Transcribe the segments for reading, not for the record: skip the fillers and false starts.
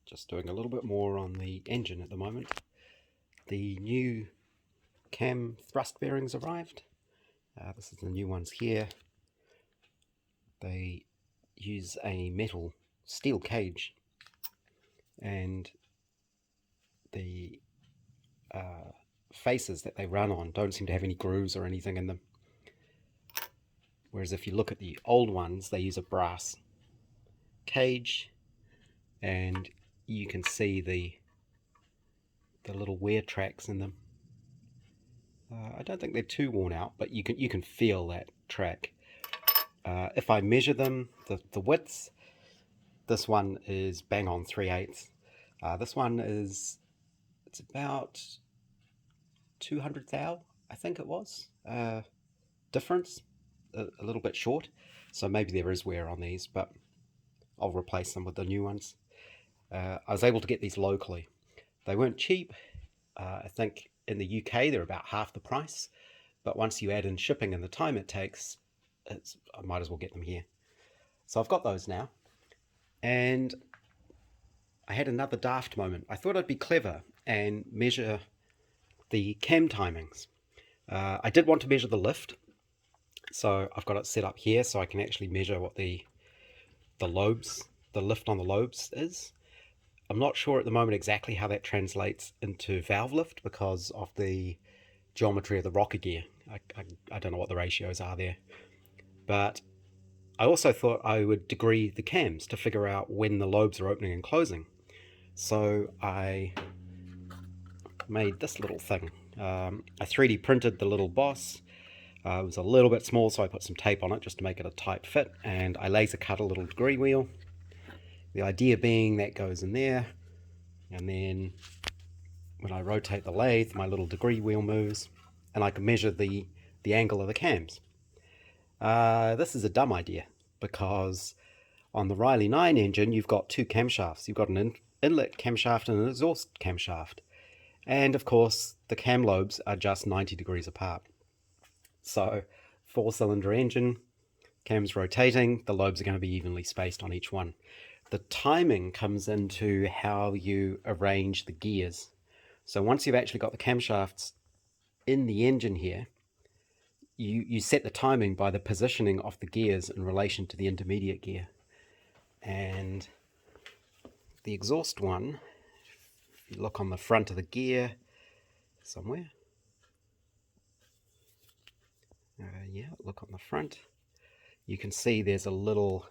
Just doing a little bit more on the engine at the moment. The new cam thrust bearings arrived. This is the new ones here. They use a metal steel cage, and the faces that they run on don't seem to have any grooves or anything in them. Whereas if you look at the old ones, they use a brass cage, and you can see the little wear tracks in them. I don't think they're too worn out, but you can feel that track. If I measure them, the widths, this one is bang on 3/8. This one it's about 200 thou, I think it was. Difference, a little bit short, so maybe there is wear on these, but I'll replace them with the new ones. I was able to get these locally. They weren't cheap. I think in the UK they're about half the price, but once you add in shipping and the time it takes, I might as well get them here. So I've got those now, and I had another daft moment. I thought I'd be clever and measure the cam timings. I did want to measure the lift, so I've got it set up here so I can actually measure what the lobes, the lift on the lobes is. I'm not sure at the moment exactly how that translates into valve lift because of the geometry of the rocker gear. I don't know what the ratios are there. But I also thought I would degree the cams to figure out when the lobes are opening and closing. So I made this little thing. I 3D printed the little boss. It was a little bit small, so I put some tape on it just to make it a tight fit, and I laser cut a little degree wheel. The idea being that goes in there, and then when I rotate the lathe, my little degree wheel moves, and I can measure the angle of the cams. This is a dumb idea, because on the Riley 9 engine, you've got two camshafts. You've got an inlet camshaft and an exhaust camshaft. And of course, the cam lobes are just 90 degrees apart. So, 4-cylinder engine, cams rotating, the lobes are going to be evenly spaced on each one. The timing comes into how you arrange the gears. So once you've actually got the camshafts in the engine here, you set the timing by the positioning of the gears in relation to the intermediate gear. And the exhaust one, if you look on the front of the gear somewhere, yeah, look on the front, you can see there's a little,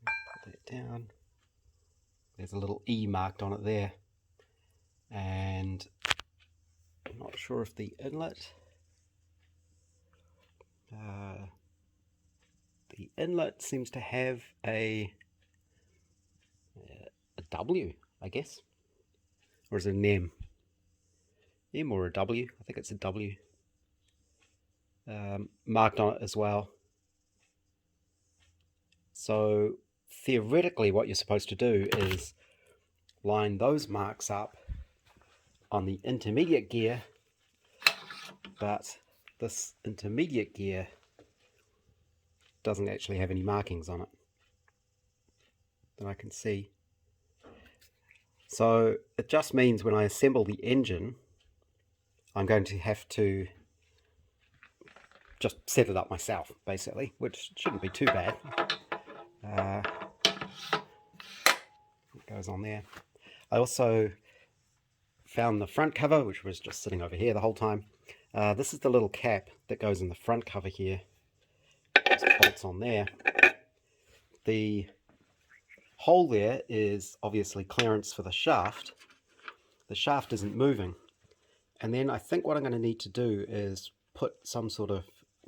put that down, there's a little E marked on it there, and I'm not sure if the inlet, seems to have a W, I guess, or is it an M? M or a W? I think it's a W. Marked on it as well. So theoretically what you're supposed to do is line those marks up on the intermediate gear, but this intermediate gear doesn't actually have any markings on it that I can see. So it just means when I assemble the engine, I'm going to have to just set it up myself, basically, which shouldn't be too bad. It goes on there. I also found the front cover, which was just sitting over here the whole time. This is the little cap that goes in the front cover here. Just bolts on there. The hole there is obviously clearance for the shaft. The shaft isn't moving. And then I think what I'm going to need to do is put some sort of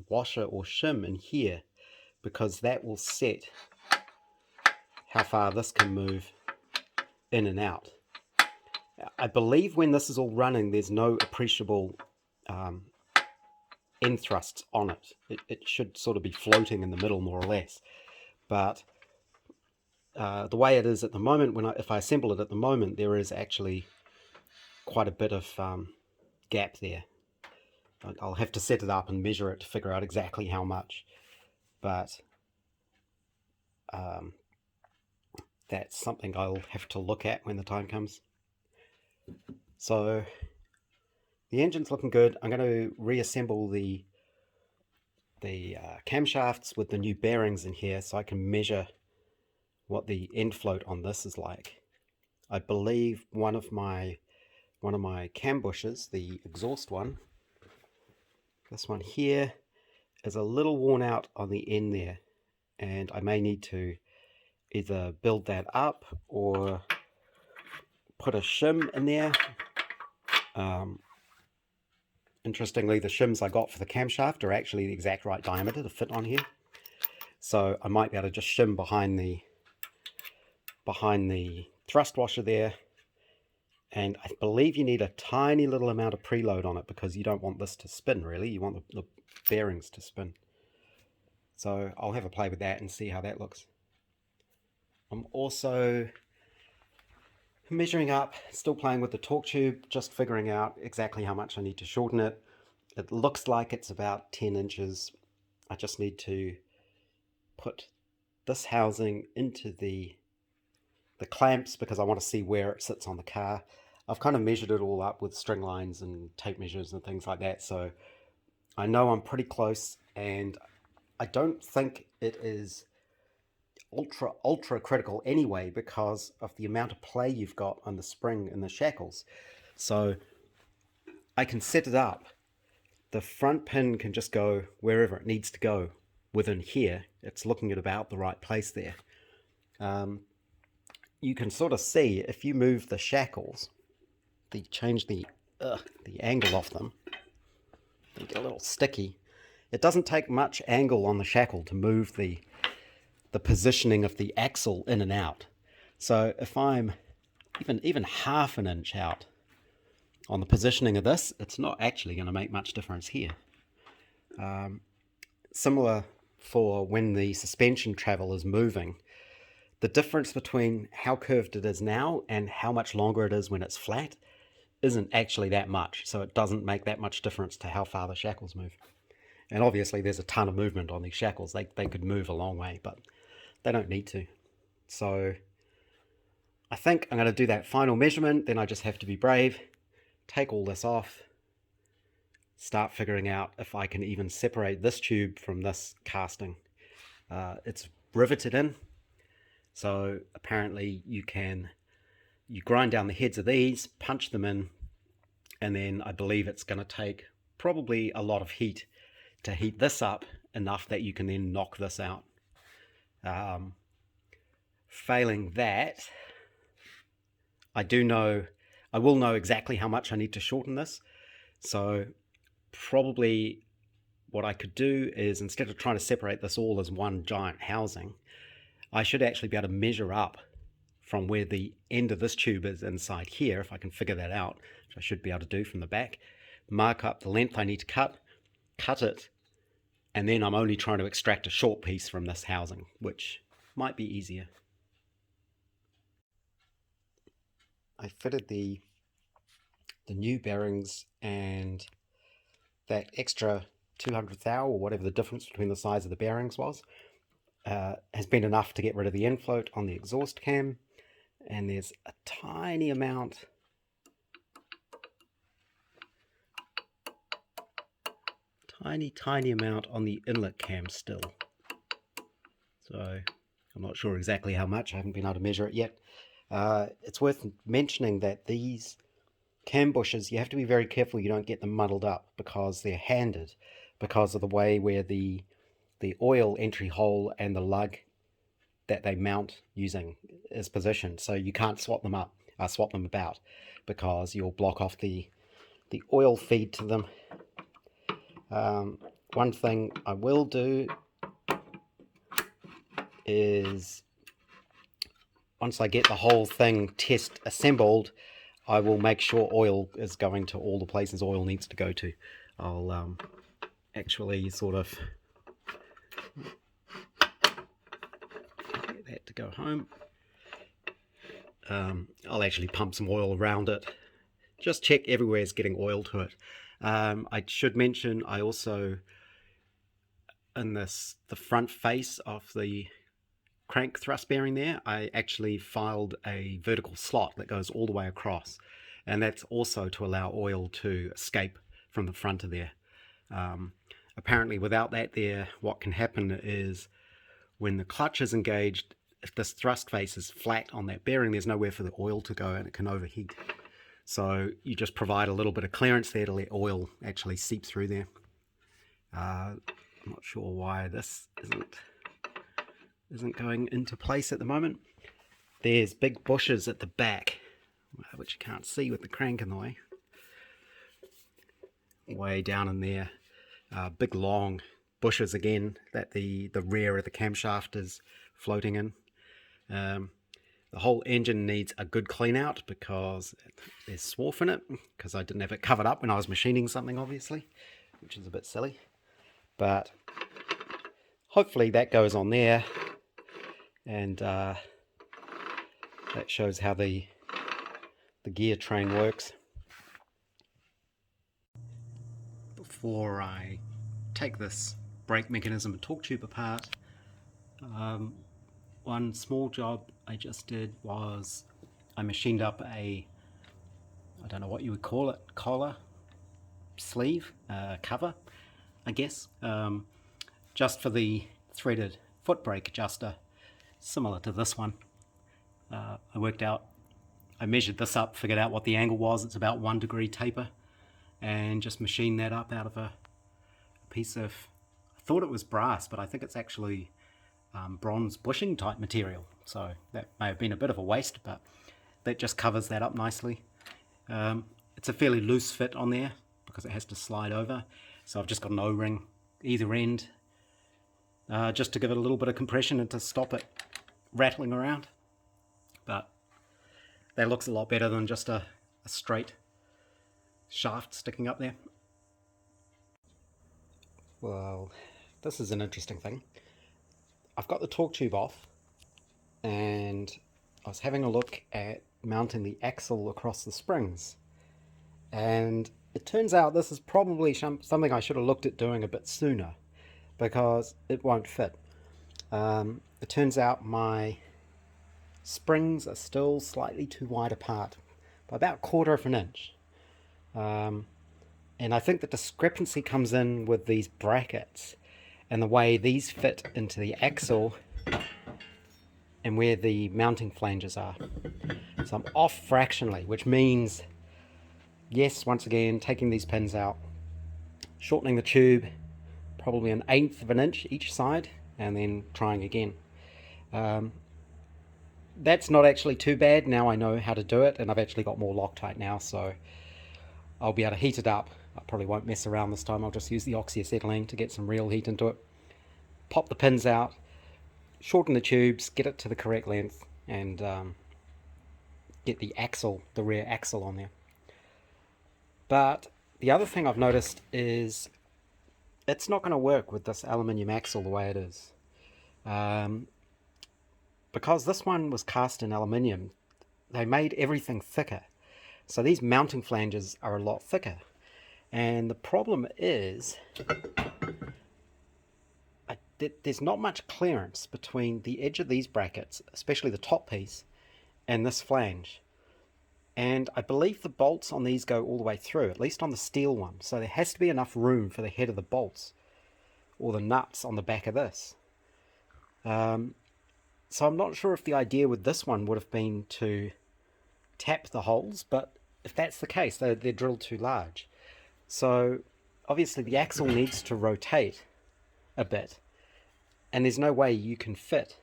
washer or shim in here, because that will set how far this can move in and out. I believe when this is all running, there's no appreciable end thrusts on it. It should sort of be floating in the middle, more or less. But the way it is at the moment, if I assemble it at the moment, there is actually quite a bit of gap there. I'll have to set it up and measure it to figure out exactly how much. But that's something I'll have to look at when the time comes. So the engine's looking good. I'm going to reassemble the camshafts with the new bearings in here so I can measure what the end float on this is like. I believe one of my cam bushes, the exhaust one, this one here, is a little worn out on the end there, and I may need to either build that up or put a shim in there. Interestingly, the shims I got for the camshaft are actually the exact right diameter to fit on here, so I might be able to just shim behind the thrust washer there. And I believe you need a tiny little amount of preload on it because you don't want this to spin, really. You want the bearings to spin. So I'll have a play with that and see how that looks. I'm also measuring up, still playing with the torque tube, just figuring out exactly how much I need to shorten it. It looks like it's about 10 inches. I just need to put this housing into the clamps because I want to see where it sits on the car. I've kind of measured it all up with string lines and tape measures and things like that, so I know I'm pretty close, and I don't think it is ultra critical anyway because of the amount of play you've got on the spring and the shackles. So I can set it up. The front pin can just go wherever it needs to go within here. It's looking at about the right place there. You can sort of see if you move the shackles, change the angle of them, they get a little sticky. It doesn't take much angle on the shackle to move the positioning of the axle in and out. So if I'm even half an inch out on the positioning of this, it's not actually going to make much difference here. Similar for when the suspension travel is moving. The difference between how curved it is now and how much longer it is when it's flat isn't actually that much, so it doesn't make that much difference to how far the shackles move. And obviously there's a ton of movement on these shackles. They could move a long way, but they don't need to. So I think I'm going to do that final measurement, then I just have to be brave, take all this off, start figuring out if I can even separate this tube from this casting. It's riveted in, so apparently you grind down the heads of these, punch them in, and then I believe it's going to take probably a lot of heat to heat this up enough that you can then knock this out. Failing that, I will know exactly how much I need to shorten this. So probably what I could do is, instead of trying to separate this all as one giant housing, I should actually be able to measure up from where the end of this tube is inside here, if I can figure that out, which I should be able to do from the back, mark up the length I need to cut it, and then I'm only trying to extract a short piece from this housing, which might be easier. I fitted the new bearings, and that extra 200 thou, or whatever the difference between the size of the bearings was, has been enough to get rid of the end float on the exhaust cam. And there's a tiny amount, tiny amount on the inlet cam still. So I'm not sure exactly how much. I haven't been able to measure it yet. It's worth mentioning that these cam bushes, you have to be very careful you don't get them muddled up because they're handed, because of the way where the oil entry hole and the lug that they mount using is positioned. So you can't swap them about, because you'll block off the oil feed to them. One thing I will do is, once I get the whole thing test assembled, I will make sure oil is going to all the places oil needs to go to. I'll actually sort of get that to go home. I'll actually pump some oil around it. Just check everywhere is getting oil to it. I should mention, I also, in the front face of the crank thrust bearing there, I actually filed a vertical slot that goes all the way across, and that's also to allow oil to escape from the front of there. Apparently without that there, what can happen is when the clutch is engaged, if this thrust face is flat on that bearing, there's nowhere for the oil to go and it can overheat. So you just provide a little bit of clearance there to let oil actually seep through there. I'm not sure why this isn't going into place at the moment. There's big bushes at the back, which you can't see with the crank in the way. Way down in there, big long bushes again that the rear of the camshaft is floating in. The whole engine needs a good clean out because there's swarf in it, because I didn't have it covered up when I was machining something, obviously, which is a bit silly. But hopefully that goes on there, and that shows how the gear train works. Before I take this brake mechanism and torque tube apart, one small job I just did was I machined up I don't know what you would call it, collar, sleeve, cover, I guess, just for the threaded foot brake adjuster, similar to this one. I measured this up, figured out what the angle was. It's about 1 degree taper, and just machined that up out of a piece of, I thought it was brass, but I think it's actually bronze bushing type material, so that may have been a bit of a waste, but that just covers that up nicely. It's a fairly loose fit on there because it has to slide over, so I've just got an O-ring either end, just to give it a little bit of compression and to stop it rattling around. But that looks a lot better than just a straight shaft sticking up there. Well, this is an interesting thing. I've got the torque tube off, and I was having a look at mounting the axle across the springs, and it turns out this is probably something I should have looked at doing a bit sooner, because it won't fit. It turns out my springs are still slightly too wide apart, by about 1/4 of an inch. And I think the discrepancy comes in with these brackets and the way these fit into the axle and where the mounting flanges are. So I'm off fractionally, which means, yes, once again, taking these pins out, shortening the tube, probably 1/8 of an inch each side, and then trying again. That's not actually too bad. Now I know how to do it, and I've actually got more Loctite now, so I'll be able to heat it up. I probably won't mess around this time. I'll just use the oxyacetylene to get some real heat into it. Pop the pins out, shorten the tubes, get it to the correct length, and get the axle, the rear axle on there. But the other thing I've noticed is it's not going to work with this aluminium axle the way it is. Because this one was cast in aluminium, they made everything thicker. So these mounting flanges are a lot thicker. And the problem is there's not much clearance between the edge of these brackets, especially the top piece, and this flange. And I believe the bolts on these go all the way through, at least on the steel one. So there has to be enough room for the head of the bolts or the nuts on the back of this. So I'm not sure if the idea with this one would have been to tap the holes, but if that's the case, they're drilled too large. So obviously the axle needs to rotate a bit, and there's no way you can fit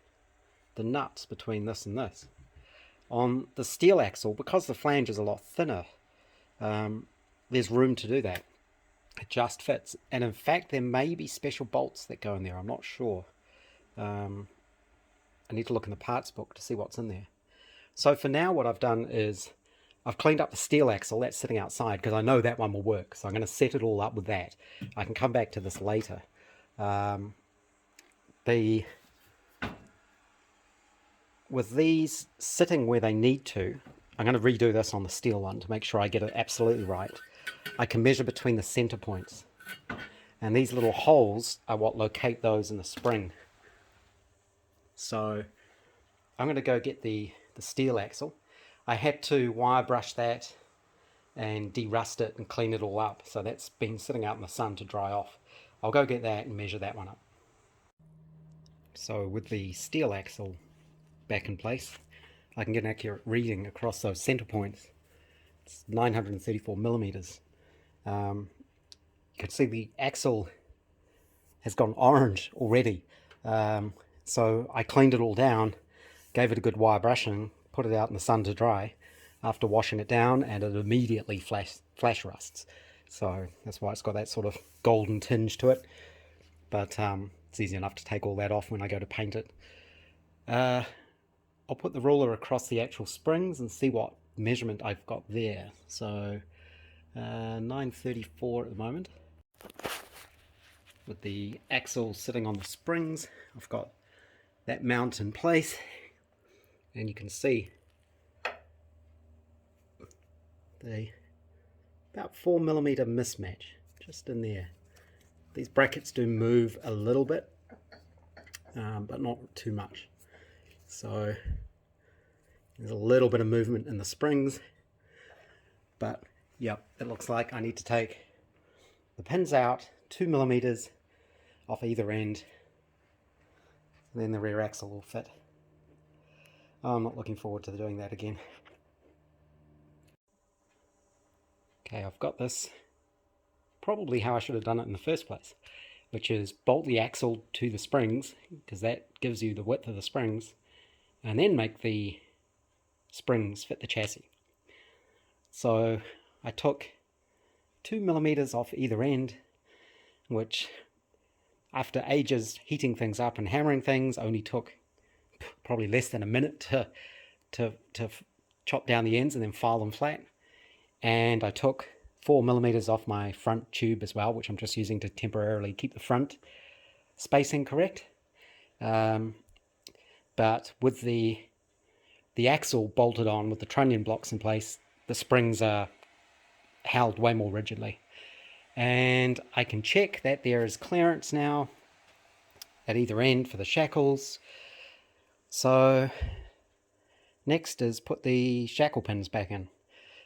the nuts between this and this. On the steel axle, because the flange is a lot thinner, there's room to do that. It just fits. And in fact, there may be special bolts that go in there. I'm not sure. I need to look in the parts book to see what's in there. So for now, what I've done is I've cleaned up the steel axle that's sitting outside, because I know that one will work. So I'm going to set it all up with that. I can come back to this later. With these sitting where they need to, I'm going to redo this on the steel one to make sure I get it absolutely right. I can measure between the center points. And these little holes are what locate those in the spring. So I'm going to go get the steel axle. I had to wire brush that and de-rust it and clean it all up, so that's been sitting out in the sun to dry off. I'll go get that and measure that one up. So with the steel axle back in place, I can get an accurate reading across those center points. It's 934 millimeters. You can see the axle has gone orange already. So I cleaned it all down, gave it a good wire brushing, put it out in the sun to dry after washing it down, and it immediately flash rusts. So that's why it's got that sort of golden tinge to it. But it's easy enough to take all that off when I go to paint it. I'll put the ruler across the actual springs and see what measurement I've got there. So 934 at the moment. With the axle sitting on the springs, I've got that mount in place, and you can see the about 4mm mismatch just in there. These brackets do move a little bit, but not too much. So there's a little bit of movement in the springs, but yep, it looks like I need to take the pins out 2mm off either end, and then the rear axle will fit. I'm not looking forward to doing that again. Okay, I've got this probably how I should have done it in the first place, which is bolt the axle to the springs, because that gives you the width of the springs, and then make the springs fit the chassis. So I took 2mm off either end, which after ages heating things up and hammering things only took probably less than a minute to chop down the ends and then file them flat. And I took 4mm off my front tube as well, which I'm just using to temporarily keep the front spacing correct. But with the axle bolted on with the trunnion blocks in place, the springs are held way more rigidly. And I can check that there is clearance now at either end for the shackles. So next is put the shackle pins back in.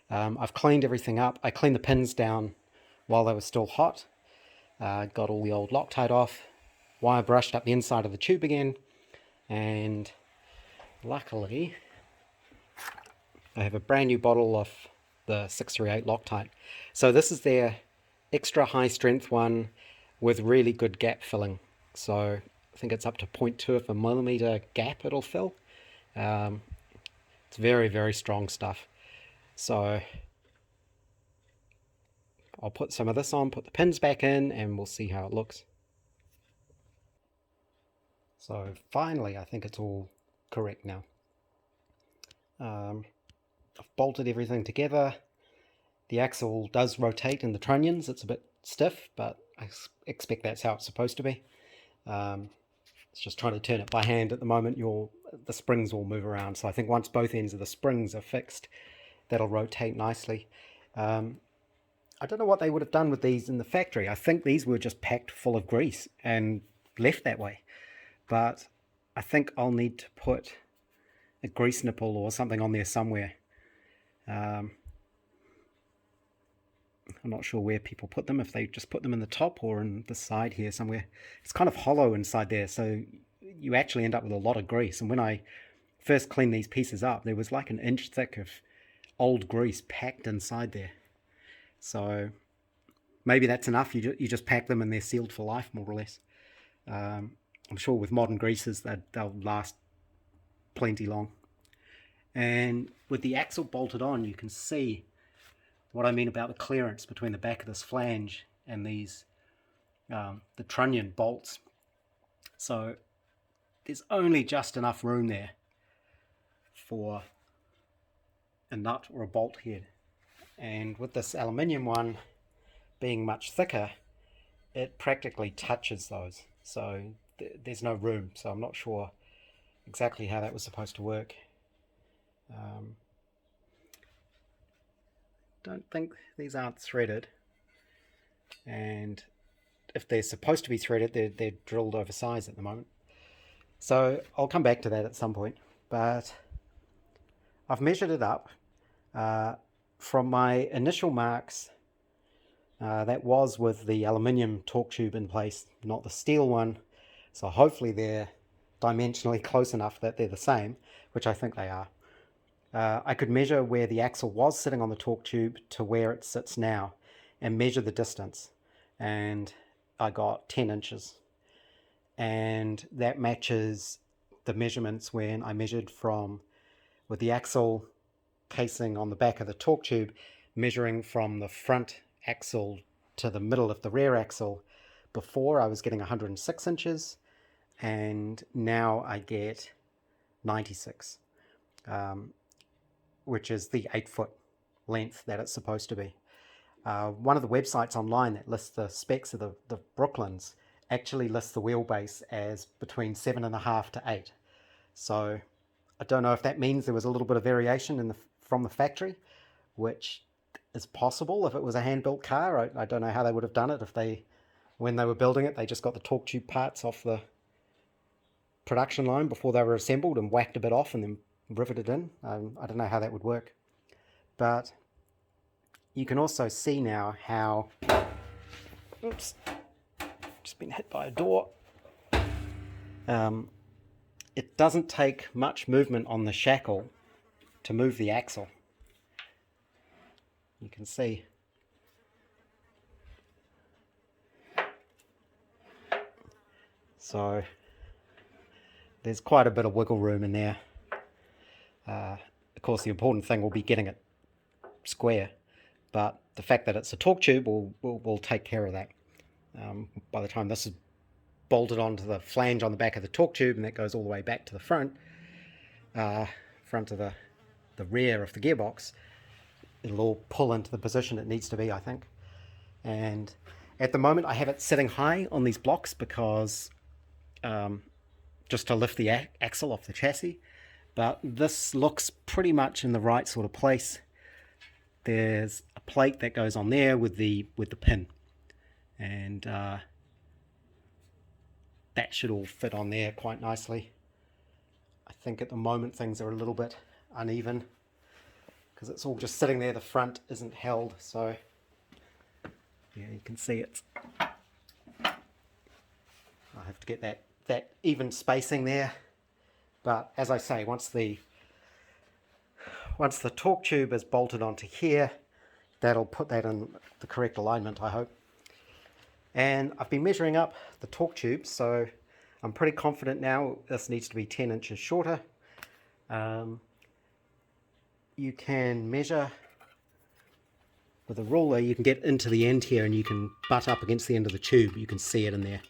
I've cleaned everything up. I cleaned the pins down while they were still hot. Got all the old Loctite off, wire brushed up the inside of the tube again, and luckily I have a brand new bottle of the 638 Loctite. So this is their extra high strength one with really good gap filling. So I think it's up to 0.2 of a millimeter gap it'll fill. It's very, very strong stuff. So I'll put some of this on, put the pins back in, and we'll see how it looks. So finally, I think it's all correct now. I've bolted everything together. The axle does rotate in the trunnions. It's a bit stiff, but I expect that's how it's supposed to be. It's just trying to turn it by hand at the moment. The springs will move around. So I think once both ends of the springs are fixed, that'll rotate nicely. I don't know what they would have done with these in the factory. I think these were just packed full of grease and left that way. But I think I'll need to put a grease nipple or something on there somewhere. I'm not sure where people put them, if they just put them in the top or in the side here somewhere. It's kind of hollow inside there, so you actually end up with a lot of grease. And when I first cleaned these pieces up, there was like an inch thick of old grease packed inside there. So maybe that's enough. You just pack them and they're sealed for life, more or less. I'm sure with modern greases they'll last plenty long. And with the axle bolted on, you can see what I mean about the clearance between the back of this flange and these the trunnion bolts. So there's only just enough room there for a nut or a bolt head. And with this aluminium one being much thicker, it practically touches those. So there's no room. So I'm not sure exactly how that was supposed to work. Don't think these aren't threaded. And if they're supposed to be threaded, they're drilled oversized at the moment. So I'll come back to that at some point. but I've measured it up from my initial marks. That was with the aluminium torque tube in place, not the steel one. So hopefully they're dimensionally close enough that they're the same, which I think they are. I could measure where the axle was sitting on the torque tube to where it sits now and measure the distance. And I got 10 inches. And that matches the measurements when I measured from, with the axle casing on the back of the torque tube, measuring from the front axle to the middle of the rear axle. Before I was getting 106 inches, and now I get 96, which is the 8-foot length that it's supposed to be. One of the websites online that lists the specs of the Brooklyns actually lists the wheelbase as between 7.5 to 8. So I don't know if that means there was a little bit of variation from the factory, which is possible if it was a hand-built car. I don't know how they would have done it if when they were building it, they just got the torque tube parts off the production line before they were assembled and whacked a bit off and then riveted in. I don't know how that would work. But you can also see now how, oops, just been hit by a door. It doesn't take much movement on the shackle to move the axle. You can see. So there's quite a bit of wiggle room in there. Of course, the important thing will be getting it square, but the fact that it's a torque tube will take care of that. By the time this is bolted onto the flange on the back of the torque tube, and that goes all the way back to the front of the rear of the gearbox, it'll all pull into the position it needs to be, I think. And at the moment I have it sitting high on these blocks because just to lift the axle off the chassis, but this looks pretty much in the right sort of place. There's a plate that goes on there with the pin, and that should all fit on there quite nicely. I think at the moment things are a little bit uneven because it's all just sitting there. The front isn't held, so yeah, you can see it. I have to get that even spacing there. But as I say, once the torque tube is bolted onto here, that'll put that in the correct alignment, I hope. And I've been measuring up the torque tube, so I'm pretty confident now this needs to be 10 inches shorter. You can measure with a ruler. You can get into the end here and you can butt up against the end of the tube. You can see it in there.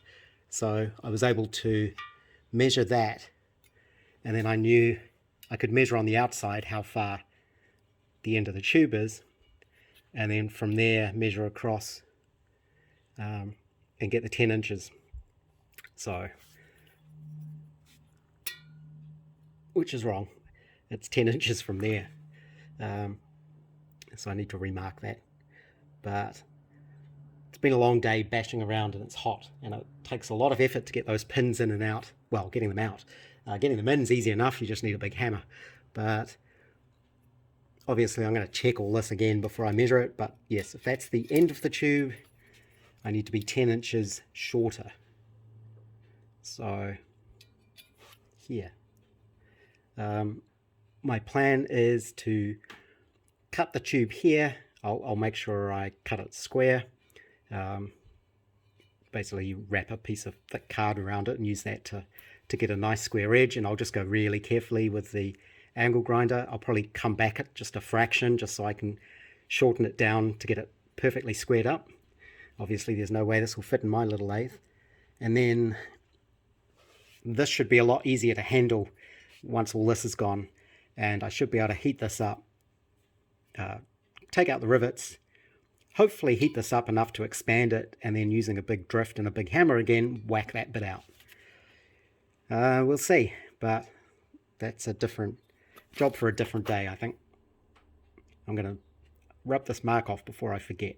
So I was able to measure that, and then I knew I could measure on the outside how far the end of the tube is, and then from there measure across and get the 10 inches. So, which is wrong. It's 10 inches from there. So I need to remark that. But it's been a long day bashing around and it's hot, and it takes a lot of effort to get those pins in and out. Well, getting them out. Getting them in is easy enough, you just need a big hammer. But obviously I'm going to check all this again before I measure it. But yes, if that's the end of the tube, I need to be 10 inches shorter. So here. My plan is to cut the tube here. I'll make sure I cut it square. Basically you wrap a piece of thick card around it and use that to get a nice square edge, and I'll just go really carefully with the angle grinder. I'll probably come back at just a fraction just so I can shorten it down to get it perfectly squared up. Obviously there's no way this will fit in my little lathe. And then this should be a lot easier to handle once all this is gone, and I should be able to heat this up, take out the rivets, hopefully heat this up enough to expand it, and then using a big drift and a big hammer again, whack that bit out. We'll see, but that's a different job for a different day, I think. I'm going to rub this mark off before I forget.